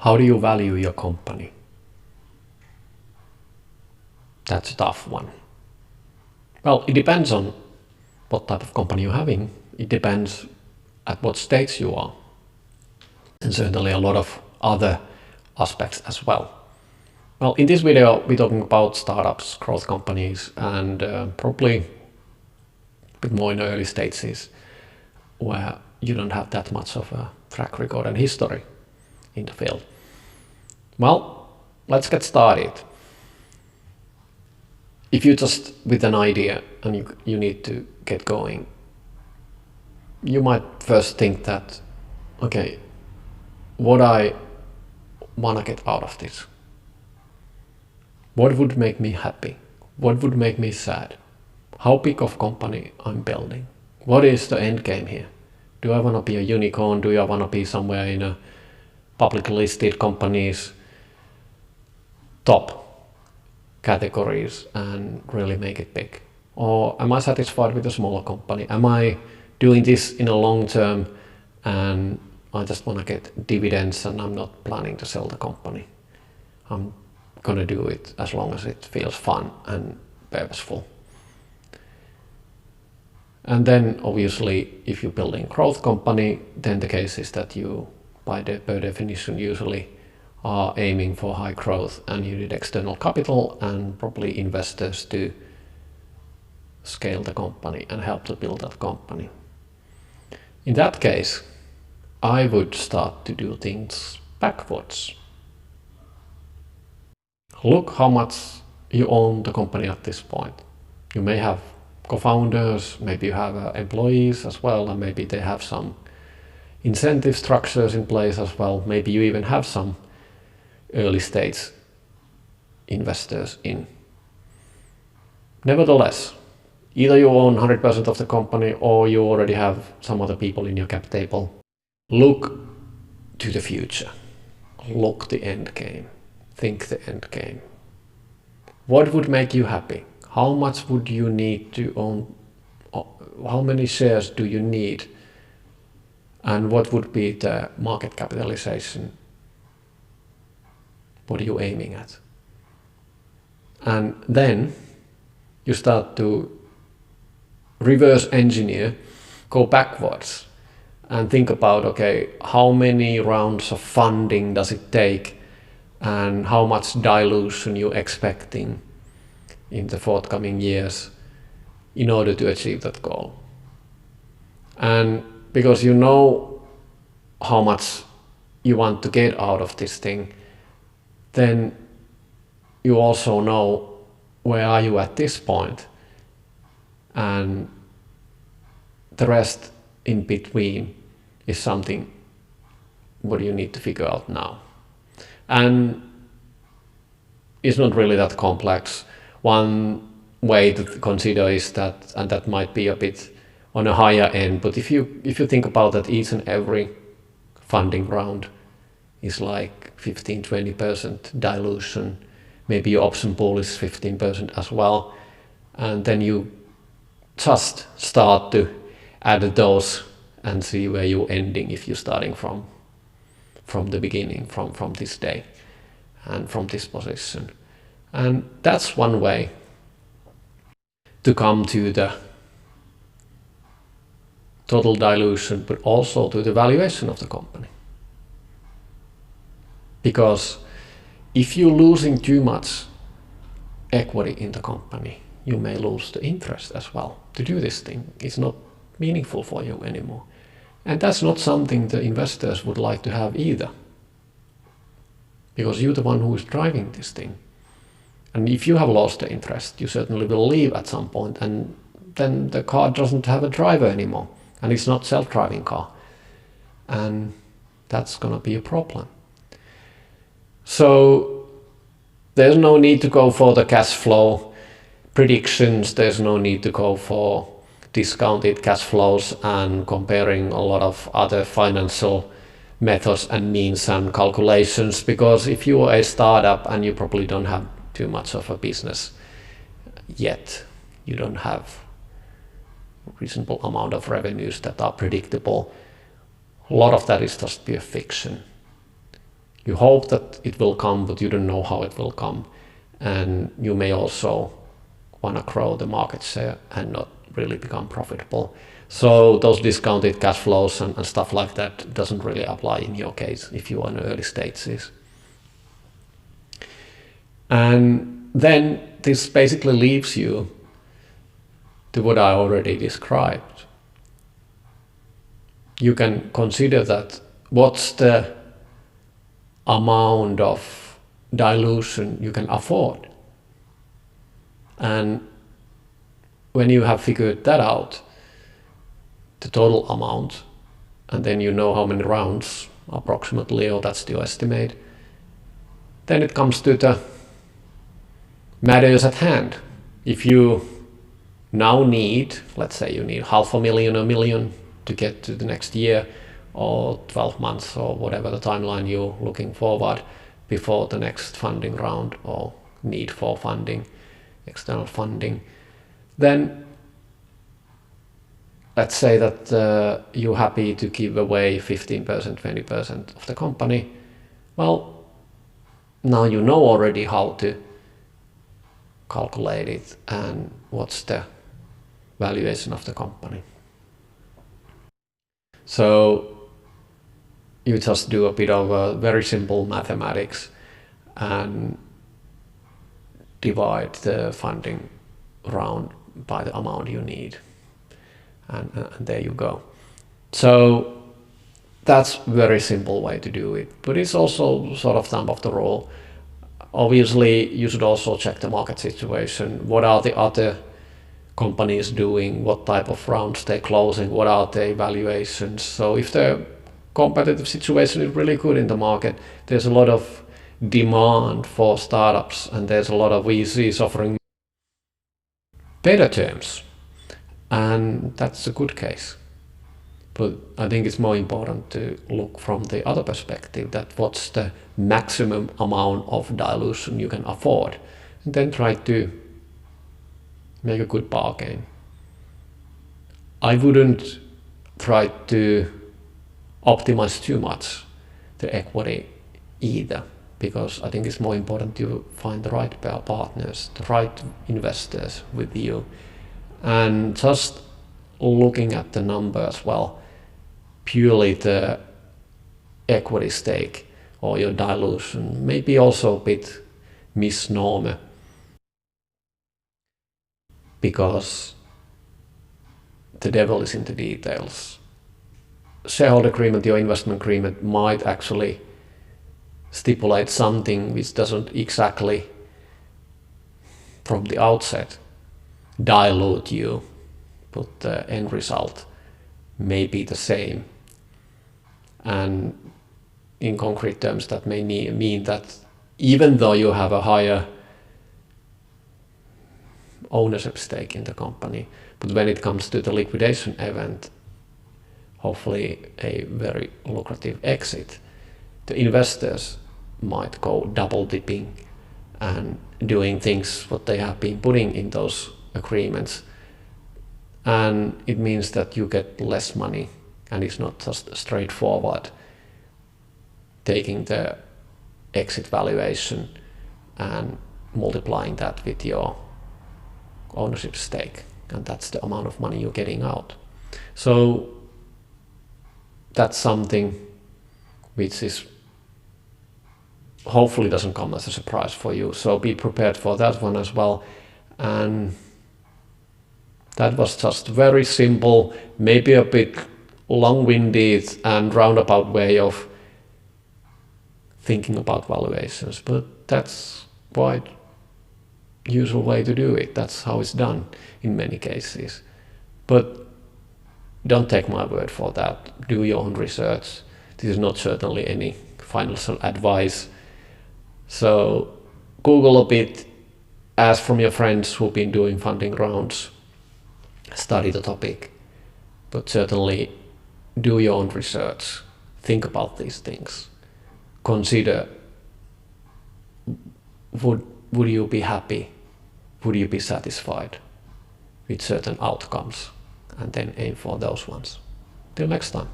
How do you value your company? That's a tough one. Well, it depends on what type of company you're having. It depends at what stage you are. And certainly a lot of other aspects as well. Well, in this video, we're talking about startups, growth companies, and probably a bit more in early stages where you don't have that much of a track record and history in the field. Well, let's get started. If you're just with an idea and you need to get going, you might first think that, okay, what I want to get out of this? What would make me happy? What would make me sad? How big of company I'm building? What is the end game here? Do I want to be a unicorn? Do I want to be somewhere in a publicly listed company's top categories and really make it big? Or am I satisfied with a smaller company? Am I doing this in a long term and I just want to get dividends and I'm not planning to sell the company? I'm gonna do it as long as it feels fun and purposeful. And then obviously if you're building a growth company, then the case is that you per definition usually are aiming for high growth and you need external capital and probably investors to scale the company and help to build that company. In that case, I would start to do things backwards. Look how much you own the company at this point. You may have co-founders, maybe you have employees as well, and maybe they have some incentive structures in place as well. Maybe you even have some early stage investors in. Nevertheless, either you own 100% of the company or you already have some other people in your cap table. Look to the future. Look the end game. Think the end game. What would make you happy? How much would you need to own? How many shares do you need? And what would be the market capitalization? What are you aiming at? And then you start to reverse engineer, go backwards and think about, okay, how many rounds of funding does it take and how much dilution you're expecting in the forthcoming years in order to achieve that goal. And because you know how much you want to get out of this thing, then you also know where are you at this point, and the rest in between is something what you need to figure out now. And it's not really that complex. One way to consider is that, and that might be a bit on a higher end, but if you think about that, each and every funding round is like 15-20% dilution. Maybe your option pool is 15% as well. And then you just start to add those and see where you're ending if you're starting from the beginning, from this day and from this position. And that's one way to come to the total dilution, but also to the valuation of the company. Because if you're losing too much equity in the company, you may lose the interest as well to do this thing. It's not meaningful for you anymore. And that's not something the investors would like to have either. Because you're the one who is driving this thing. And if you have lost the interest, you certainly will leave at some point, and then the car doesn't have a driver anymore, and it's not self-driving car. And that's gonna be a problem. So there's no need to go for the cash flow predictions. There's no need to go for discounted cash flows and comparing a lot of other financial methods and means and calculations, because if you are a startup and you probably don't have too much of a business yet, you don't have a reasonable amount of revenues that are predictable, a lot of that is just pure fiction. You hope that it will come, but you don't know how it will come. And you may also want to grow the market share and not really become profitable. So those discounted cash flows and stuff like that doesn't really apply in your case if you are in the early stages. And then this basically leaves you to what I already described. You can consider that what's the amount of dilution you can afford. And when you have figured that out, the total amount, and then you know how many rounds approximately, or that's your estimate, then it comes to the matters at hand. If you now need, let's say you need 500,000 or 1 million to get to the next year or 12 months or whatever the timeline you're looking forward before the next funding round or need for funding, external funding, then let's say that you're happy to give away 15%, 20% of the company. Well, now you know already how to calculate it and what's the valuation of the company. So you just do a bit of a very simple mathematics and divide the funding round by the amount you need. And there you go. So that's a very simple way to do it, but it's also sort of thumb of the rule. Obviously, you should also check the market situation. What are the other companies doing? What type of rounds they're closing? What are their valuations? So if the competitive situation is really good in the market, there's a lot of demand for startups and there's a lot of VCs offering better terms. And that's a good case. But I think it's more important to look from the other perspective, that what's the maximum amount of dilution you can afford, and then try to make a good bargain. I wouldn't try to optimize too much the equity either, because I think it's more important to find the right partners, the right investors with you. And just looking at the numbers, well, purely the equity stake or your dilution may be also a bit misnomer, because the devil is in the details. Shareholder agreement, your investment agreement might actually stipulate something which doesn't exactly from the outset dilute you, but the end result may be the same. And in concrete terms, that may mean that even though you have a higher ownership stake in the company, but when it comes to the liquidation event, hopefully a very lucrative exit, the investors might go double dipping and doing things what they have been putting in those agreements, and it means that you get less money, and it's not just straightforward taking the exit valuation and multiplying that with your ownership stake, and that's the amount of money you're getting out. So that's something which is hopefully doesn't come as a surprise for you, so be prepared for that one as well. And that was just very simple, maybe a bit long-winded and roundabout way of thinking about valuations, but that's quite usual way to do it. That's how it's done in many cases. But don't take my word for that. Do your own research. This is not certainly any financial advice. So Google a bit, ask from your friends who've been doing funding rounds, study the topic, but certainly do your own research. Think about these things. Consider, would you be happy? Would you be satisfied with certain outcomes? And then aim for those ones. Till next time.